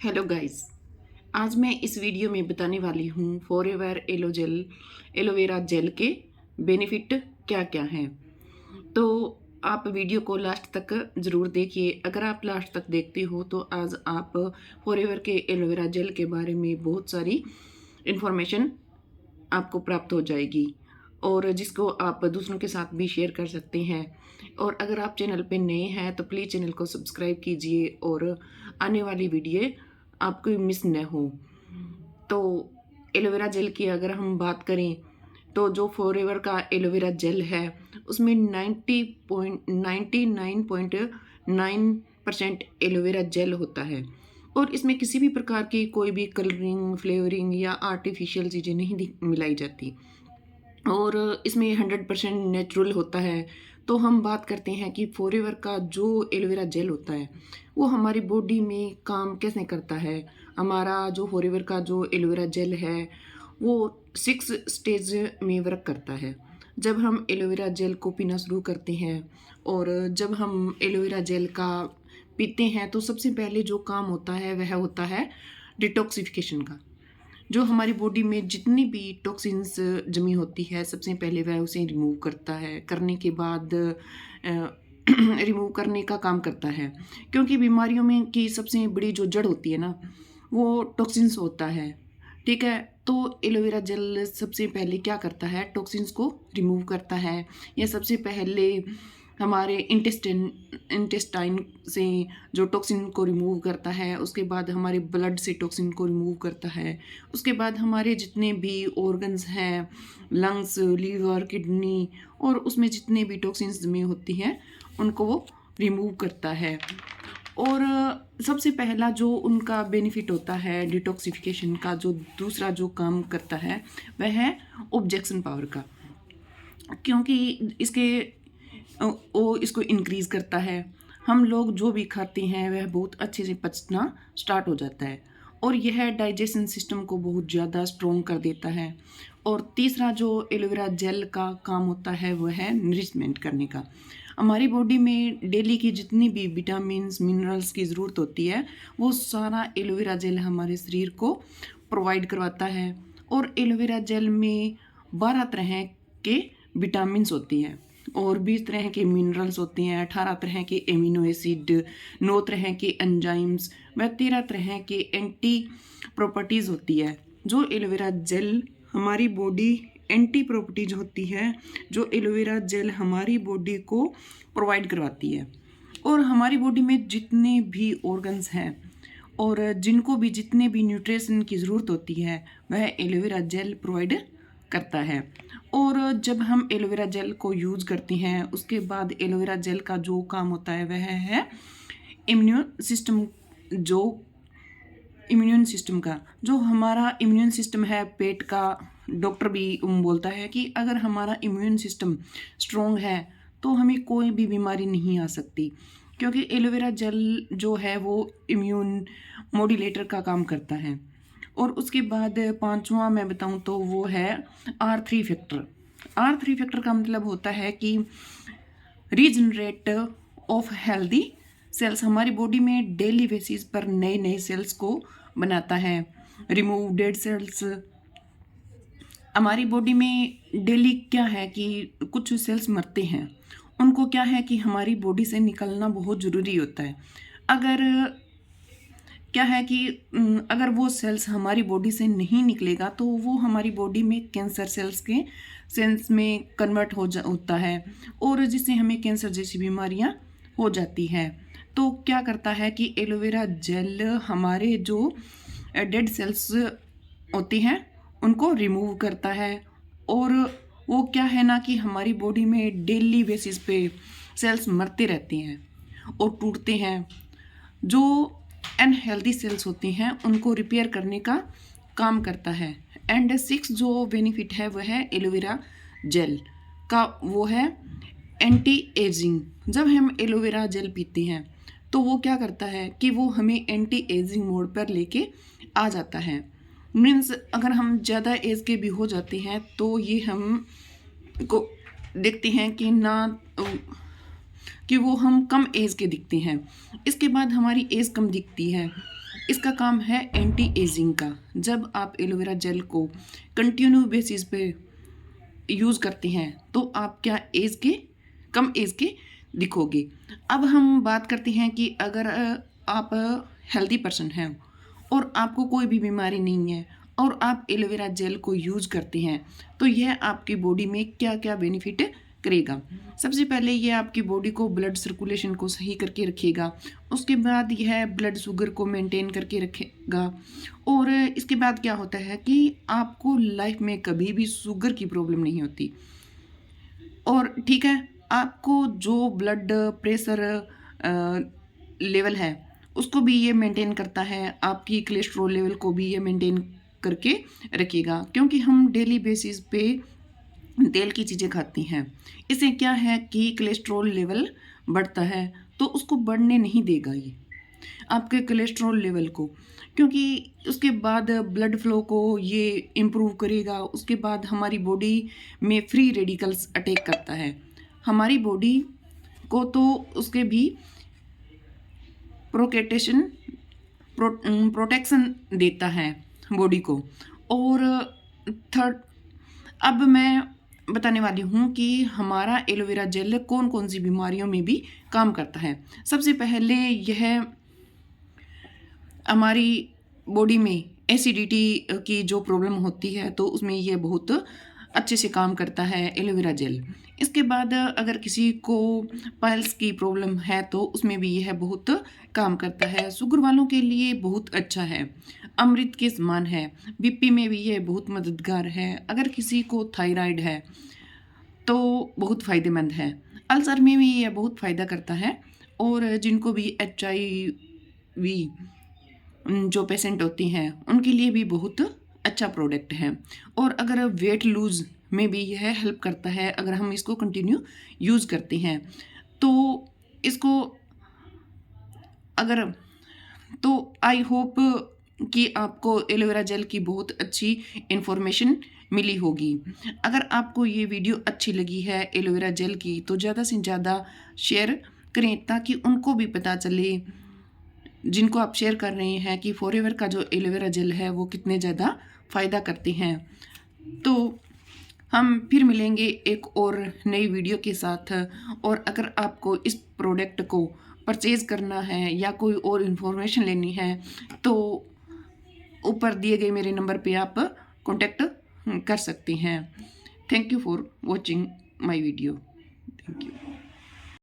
Hello guys. आज मैं इस वीडियो में बताने वाली हूँ फॉरएवर एलोवेरा जेल के बेनिफिट क्या क्या हैं। तो आप वीडियो को लास्ट तक ज़रूर देखिए। अगर आप लास्ट तक देखते हो तो आज आप फॉरएवर के एलोवेरा जेल के बारे में बहुत सारी इन्फॉर्मेशन आपको प्राप्त हो जाएगी और जिसको आप दूसरों के साथ भी शेयर कर सकते हैं। और अगर आप चैनल पे नए हैं तो प्लीज़ चैनल को सब्सक्राइब कीजिए और आने वाली वीडियो आपको मिस न हो। तो एलोवेरा जेल की अगर हम बात करें तो जो फॉरएवर का एलोवेरा जेल है उसमें 99.9% एलोवेरा जेल होता है और इसमें किसी भी प्रकार की कोई भी कलरिंग फ्लेवरिंग या आर्टिफिशियल चीज़ें नहीं मिलाई जाती और इसमें 100% नेचुरल होता है। तो हम बात करते हैं कि फॉरएवर का जो एलोवेरा जेल होता है वो हमारी बॉडी में काम कैसे करता है। हमारा जो फॉरएवर का जो एलोवेरा जेल है वो 6 स्टेज में वर्क करता है। जब हम एलोवेरा जेल को पीना शुरू करते हैं और जब हम एलोवेरा जेल का पीते हैं तो सबसे पहले जो काम होता है वह होता है डिटॉक्सिफिकेशन का। जो हमारी बॉडी में जितनी भी टॉक्सिन्स जमी होती है सबसे पहले वह उसे रिमूव करता है। करने के बाद रिमूव करने का काम करता है, क्योंकि बीमारियों में की सबसे बड़ी जो जड़ होती है ना वो टॉक्सिन्स होता है। ठीक है, तो एलोवेरा जेल सबसे पहले क्या करता है, टॉक्सिन्स को रिमूव करता है। यह सबसे पहले हमारे इंटेस्टाइन से जो टॉक्सिन को रिमूव करता है, उसके बाद हमारे ब्लड से टॉक्सिन को रिमूव करता है, उसके बाद हमारे जितने भी ऑर्गन्स हैं, लंग्स, लीवर, किडनी और उसमें जितने भी टॉक्सिन्स में होती हैं उनको वो रिमूव करता है। और सबसे पहला जो उनका बेनिफिट होता है डिटॉक्सिफिकेशन का, जो दूसरा जो काम करता है वह है ऑब्जेक्शन पावर का, क्योंकि वो इसको इंक्रीज़ करता है। हम लोग जो भी खाते हैं वह बहुत अच्छे से पचना स्टार्ट हो जाता है और यह डाइजेशन सिस्टम को बहुत ज़्यादा स्ट्रॉन्ग कर देता है। और तीसरा जो एलोवेरा जेल का काम होता है वह है नरिशमेंट करने का। हमारी बॉडी में डेली की जितनी भी विटामिन्स मिनरल्स की ज़रूरत होती है वो सारा एलोवेरा जेल हमारे शरीर को प्रोवाइड करवाता है। और एलोवेरा जेल में 12 तरह के विटामिन्स होती हैं और 20 तरह के मिनरल्स होते हैं, 18 तरह के एमिनो एसिड, 9 तरह के एंजाइम्स व 13 तरह के एंटी प्रॉपर्टीज़ होती है। जो एलोवेरा जेल हमारी बॉडी एंटी प्रॉपर्टीज होती है जो एलोवेरा जेल हमारी बॉडी को प्रोवाइड करवाती है। और हमारी बॉडी में जितने भी ऑर्गन्स हैं और जिनको भी जितने भी न्यूट्रिशन की ज़रूरत होती है वह एलोवेरा जेल प्रोवाइड करता है। और जब हम एलोवेरा जेल को यूज़ करते हैं उसके बाद एलोवेरा जेल का जो काम होता है वह है इम्यून सिस्टम का। जो हमारा इम्यून सिस्टम है पेट का, डॉक्टर भी बोलता है कि अगर हमारा इम्यून सिस्टम स्ट्रॉन्ग है तो हमें कोई भी बीमारी नहीं आ सकती, क्योंकि एलोवेरा जेल जो है वो इम्यून मॉड्यूलेटर का काम करता है। और उसके बाद पांचवा मैं बताऊं तो वो है R3 फैक्टर। R3 फैक्टर का मतलब होता है कि रीजनरेट ऑफ हेल्दी सेल्स। हमारी बॉडी में डेली बेसिस पर नए नए सेल्स को बनाता है, रिमूव डेड सेल्स। हमारी बॉडी में डेली क्या है कि कुछ सेल्स मरते हैं, उनको क्या है कि हमारी बॉडी से निकलना बहुत ज़रूरी होता है। अगर क्या है कि अगर वो सेल्स हमारी बॉडी से नहीं निकलेगा तो वो हमारी बॉडी में कैंसर सेल्स में कन्वर्ट होता है और जिससे हमें कैंसर जैसी बीमारियां हो जाती हैं। तो क्या करता है कि एलोवेरा जेल हमारे जो डेड सेल्स होती हैं उनको रिमूव करता है। और वो क्या है ना कि हमारी बॉडी में डेली बेसिस पे सेल्स मरते रहते हैं और टूटते हैं। जो अनहेल्दी सेल्स होती हैं उनको रिपेयर करने का काम करता है। एंड 6 जो बेनिफिट है वह है एलोवेरा जेल का, वो है एंटी एजिंग। जब हम एलोवेरा जेल पीते हैं तो वो क्या करता है कि वो हमें एंटी एजिंग मोड पर लेके आ जाता है। मीन्स अगर हम ज़्यादा एज के भी हो जाते हैं तो ये हम को देखते हैं कि ना कि वो हम कम एज के दिखते हैं। इसके बाद हमारी एज कम दिखती है, इसका काम है एंटी एजिंग का। जब आप एलोवेरा जेल को कंटिन्यू बेसिस पे यूज़ करते हैं तो आप क्या एज के कम एज के दिखोगे। अब हम बात करते हैं कि अगर आप हेल्दी पर्सन हैं और आपको कोई भी बीमारी नहीं है और आप एलोवेरा जेल को यूज़ करते हैं तो यह आपकी बॉडी में क्या क्या बेनिफिट करेगा। सबसे पहले यह आपकी बॉडी को ब्लड सर्कुलेशन को सही करके रखेगा। उसके बाद यह ब्लड शुगर को मेंटेन करके रखेगा। और इसके बाद क्या होता है कि आपको लाइफ में कभी भी शुगर की प्रॉब्लम नहीं होती। और ठीक है, आपको जो ब्लड प्रेशर लेवल है उसको भी ये मेंटेन करता है, आपकी कोलेस्ट्रॉल लेवल को भी ये मेंटेन करके रखेगा। क्योंकि हम डेली बेसिस पे तेल की चीज़ें खाती हैं, इससे क्या है कि कोलेस्ट्रॉल लेवल बढ़ता है, तो उसको बढ़ने नहीं देगा ये आपके कोलेस्ट्रॉल लेवल को। क्योंकि उसके बाद ब्लड फ्लो को ये इम्प्रूव करेगा। उसके बाद हमारी बॉडी में फ्री रेडिकल्स अटैक करता है हमारी बॉडी को, तो उसके भी प्रोटेक्शन प्रोटेक्शन देता है बॉडी को। और थर्ड, अब मैं बताने वाली हूँ कि हमारा एलोवेरा जेल कौन कौन सी बीमारियों में भी काम करता है। सबसे पहले यह हमारी बॉडी में एसिडिटी की जो प्रॉब्लम होती है तो उसमें यह बहुत अच्छे से काम करता है एलोवेरा जेल। इसके बाद अगर किसी को पाइल्स की प्रॉब्लम है तो उसमें भी यह बहुत काम करता है। शुगर वालों के लिए बहुत अच्छा है, अमृत के समान है। बीपी में भी यह बहुत मददगार है। अगर किसी को थायराइड है तो बहुत फ़ायदेमंद है। अल्सर में भी यह बहुत फ़ायदा करता है। और जिनको भी HIV जो पेशेंट होती हैं उनके लिए भी बहुत अच्छा प्रोडक्ट है। और अगर वेट लूज़ में भी यह हेल्प करता है अगर हम इसको कंटिन्यू यूज़ करते हैं। तो इसको अगर तो आई होप कि आपको एलोवेरा जेल की बहुत अच्छी इन्फॉर्मेशन मिली होगी। अगर आपको ये वीडियो अच्छी लगी है एलोवेरा जेल की तो ज़्यादा से ज़्यादा शेयर करें ताकि उनको भी पता चले, जिनको आप शेयर कर रहे हैं, कि फॉरएवर का जो एलोवेरा जेल है वो कितने ज़्यादा फ़ायदा करते हैं। तो हम फिर मिलेंगे एक और नई वीडियो के साथ। और अगर आपको इस प्रोडक्ट को परचेज़ करना है या कोई और इन्फॉर्मेशन लेनी है तो ऊपर दिए गए मेरे नंबर पे आप कांटेक्ट कर सकते हैं। Thank you for watching my video. Thank you.